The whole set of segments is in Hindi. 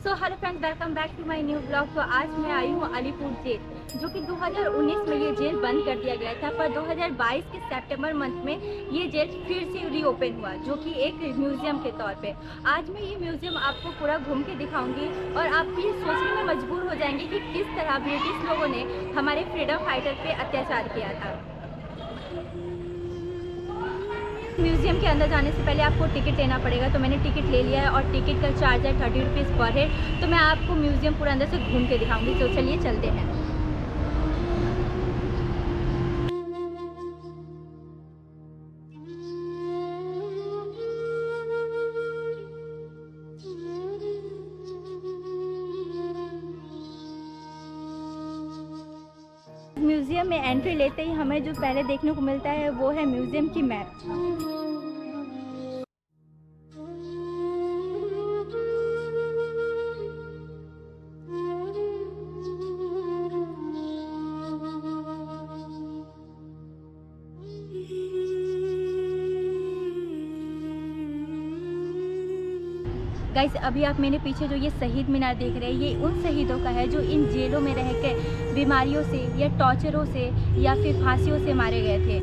So hello friends, welcome back to my new blog. तो आज मैं आई हूँ अलीपुर जेल, जो कि 2019 में ये जेल बंद कर दिया गया था, पर 2022 के सितंबर मंथ में ये जेल फिर से रीओपन हुआ, जो कि एक म्यूजियम के तौर पे। आज मैं ये म्यूजियम आपको पूरा घूम के दिखाऊंगी और आप ये सोचने में मजबूर हो जाएंगे कि किस तरह ब्रिटिश लोगों ने हमारे फ्रीडम फाइटर पे अत्याचार किया था। म्यूजियम के अंदर जाने से पहले आपको टिकट लेना पड़ेगा, तो मैंने टिकट ले लिया है और टिकट का चार्ज है 30 रुपीज़ पर हेड। तो मैं आपको म्यूजियम पूरा अंदर से घूम के दिखाऊंगी, तो चलिए चलते हैं। म्यूजियम में एंट्री लेते ही हमें जो पहले देखने को मिलता है वो है म्यूजियम की मैप। गाइस, अभी आप मेरे पीछे जो ये शहीद मीनार देख रहे हैं, ये उन शहीदों का है जो इन जेलों में रह के बीमारियों से या टॉर्चरों से या फिर फांसियों से मारे गए थे।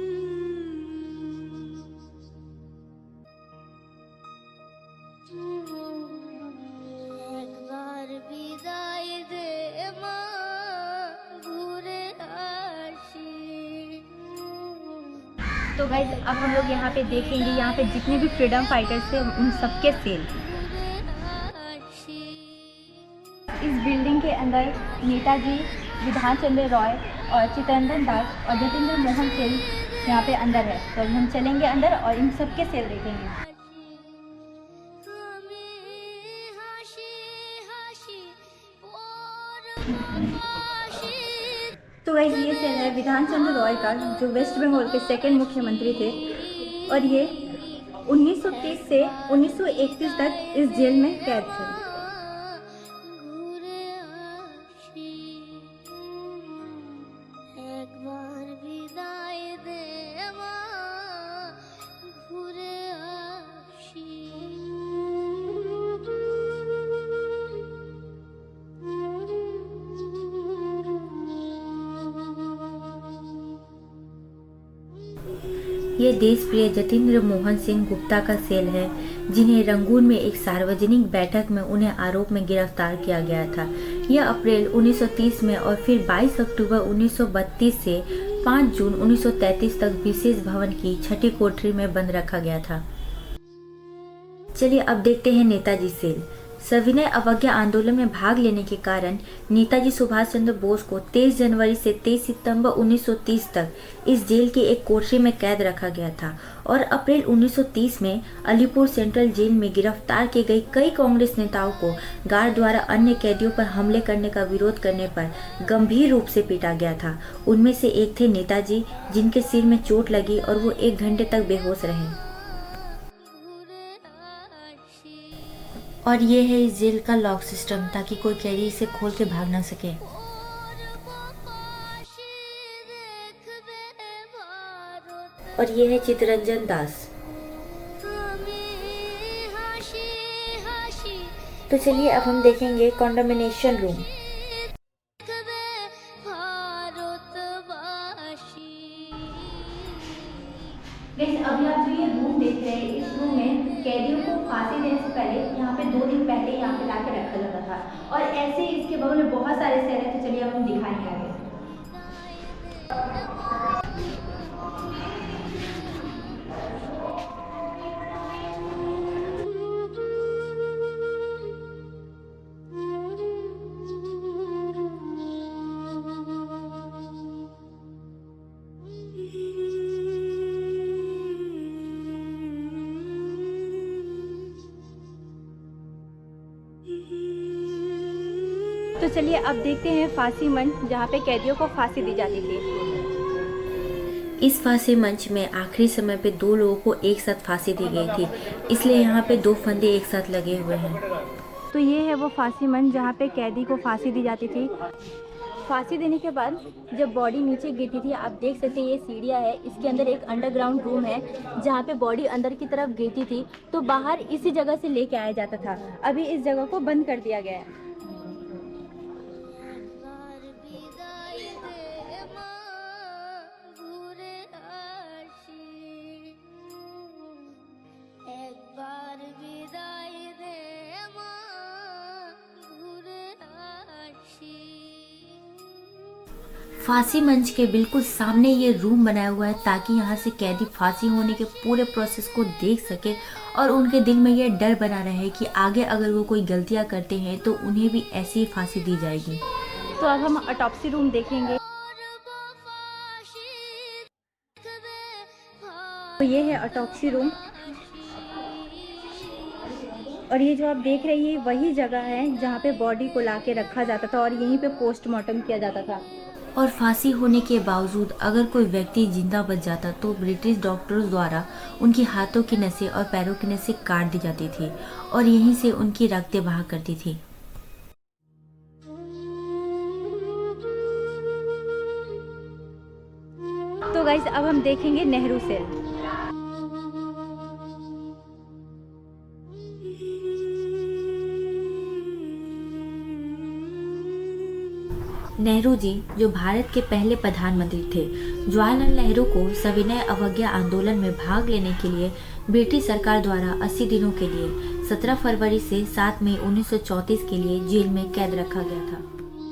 तो गाइस, अब हम लोग यहाँ पे देखेंगे, यहाँ पे जितने भी फ्रीडम फाइटर्स थे उन सबके सेल। इस बिल्डिंग के अंदर नेताजी, विधान चंद्र रॉय और चित्तरंजन दास और जतिंद्र मोहन सेल यहाँ पे अंदर है। तो अभी हम चलेंगे अंदर और इन सबके सेल देखेंगे। तो गाइस, ये सेल है विधान चंद्र रॉय का, जो वेस्ट बंगाल के सेकंड मुख्यमंत्री थे और ये 1930 से 1931 तक इस जेल में कैद थे। ये देश प्रिय जतिंद्र मोहन सिंह गुप्ता का सेल है, जिन्हें रंगून में एक सार्वजनिक बैठक में उन्हें आरोप में गिरफ्तार किया गया था। यह अप्रैल 1930 में और फिर 22 अक्टूबर 1932 से 5 जून 1933 तक विशेष भवन की छठी कोठरी में बंद रखा गया था। चलिए अब देखते हैं नेताजी सेल। सविनय अवज्ञा आंदोलन में भाग लेने के कारण नेताजी सुभाष चंद्र बोस को 23 जनवरी से 23 सितंबर 1930 तक इस जेल की एक कोठरी में कैद रखा गया था और अप्रैल 1930 में अलीपुर सेंट्रल जेल में गिरफ्तार किए गए कई कांग्रेस नेताओं को गार्ड द्वारा अन्य कैदियों पर हमले करने का विरोध करने पर गंभीर रूप से पीटा गया था। उनमें से एक थे नेताजी, जिनके सिर में चोट लगी और वो 1 घंटे तक बेहोश रहे। और ये है इस जेल का लॉक सिस्टम, ताकि कोई कैदी इसे खोल के भाग ना सके। और ये है चित्तरंजन दास। तो चलिए अब हम देखेंगे कंडोमिनेशन रूम। अभी आप जो ये रूम देख रहे हैं, इस रूम में कैदियों को फांसी देने से पहले यहाँ पे 2 दिन पहले यहाँ पे लाके रखा जाता था और ऐसे इसके बगल में बहुत सारे सेल हैं। तो चलिए अब हम दिखाएंगे आगे। तो चलिए अब देखते हैं फांसी मंच, जहाँ पे कैदियों को फांसी दी जाती थी। इस फांसी मंच में आखिरी समय पे 2 लोगों को एक साथ फांसी दी गई थी, इसलिए यहाँ पे 2 फंदे एक साथ लगे हुए हैं। तो ये है वो फांसी मंच जहाँ पे कैदी को फांसी दी जाती थी। फांसी देने के बाद जब बॉडी नीचे गिरती थी, आप देख सकते हैं ये सीढ़ियाँ है, इसके अंदर एक अंडरग्राउंड रूम है जहाँ पे बॉडी अंदर की तरफ गिरती थी तो बाहर इसी जगह से लेके आया जाता था। अभी इस जगह को बंद कर दिया गया है। फांसी मंच के बिल्कुल सामने ये रूम बनाया हुआ है ताकि यहाँ से कैदी फांसी होने के पूरे प्रोसेस को देख सके और उनके दिल में ये डर बना रहे कि आगे अगर वो कोई गलतियाँ करते हैं तो उन्हें भी ऐसी ही फांसी दी जाएगी। तो अब हम ऑटोप्सी रूम देखेंगे। तो ये है ऑटोप्सी रूम और ये जो आप देख रही है वही जगह है जहाँ पे बॉडी को लाके रखा जाता था और यहीं पे पोस्टमार्टम किया जाता था। और फांसी होने के बावजूद अगर कोई व्यक्ति जिंदा बच जाता तो ब्रिटिश डॉक्टर्स द्वारा उनकी हाथों की नसें और पैरों की नसें काट दी जाती थी और यहीं से उनकी रक्तें बहा करती थी। तो गाइस अब हम देखेंगे नेहरू सेल। नेहरू जी जो भारत के पहले प्रधानमंत्री थे, जवाहरलाल नेहरू को सविनय अवज्ञा आंदोलन में भाग लेने के लिए ब्रिटिश सरकार द्वारा 80 दिनों के लिए 17 फरवरी से 7 मई 1934 के लिए जेल में कैद रखा गया था।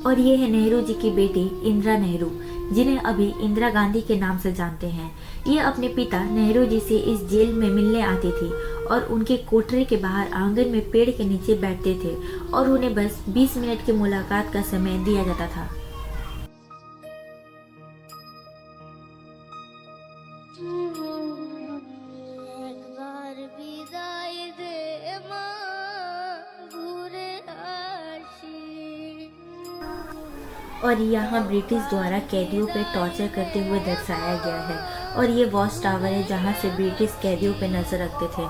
और ये है नेहरू जी की बेटी इंदिरा नेहरू, जिन्हें अभी इंदिरा गांधी के नाम से जानते हैं। ये अपने पिता नेहरू जी से इस जेल में मिलने आती थी और उनके कोठरी के बाहर आंगन में पेड़ के नीचे बैठते थे और उन्हें बस 20 मिनट की मुलाकात का समय दिया जाता था। और यहाँ ब्रिटिश द्वारा कैदियों पे टॉर्चर करते हुए दर्शाया गया है और ये वॉच टावर है जहाँ से ब्रिटिश कैदियों पे नजर रखते थे।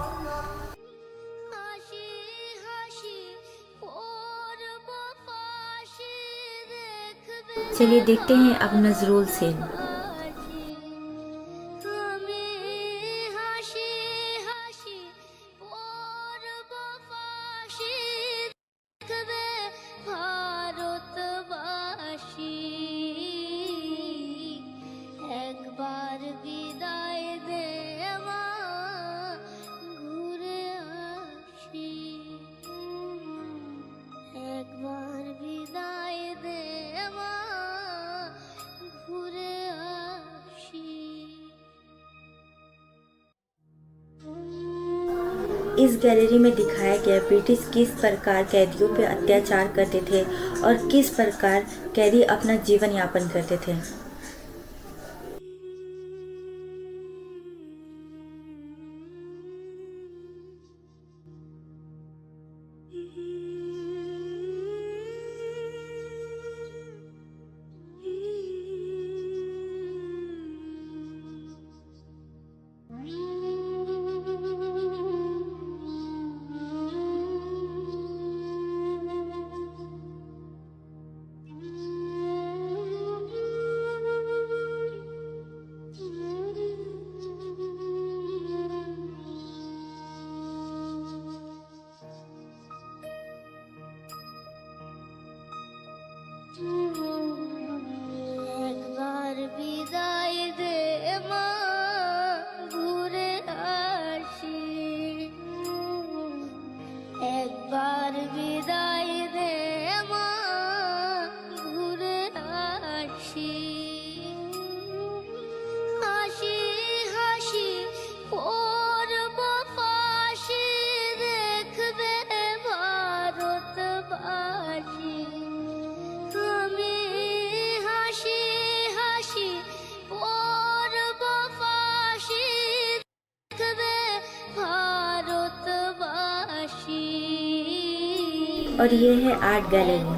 चलिए देखते हैं अब नजरुल सेन। इस गैलरी में दिखाया गया ब्रिटिश किस प्रकार कैदियों पर अत्याचार करते थे और किस प्रकार कैदी अपना जीवन यापन करते थे। और ये है आर्ट गैलरी।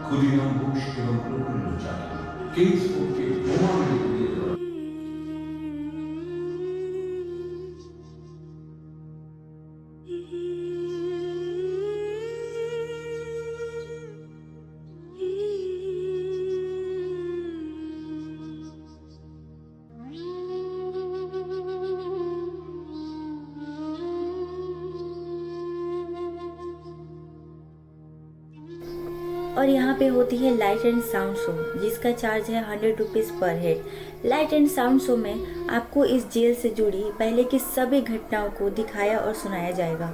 ক্ষুদিরাম ঘোষ এবং প্রফুল্ল চাকী কিংস কোর্টে বোমা মেরে উড়িয়ে দেওয়া और यहाँ पे होती है लाइट एंड साउंड शो, जिसका चार्ज है 100 रुपीज़ पर head. Light and sound show में आपको इस जेल से जुड़ी पहले की सभी घटनाओं को दिखाया और सुनाया जाएगा।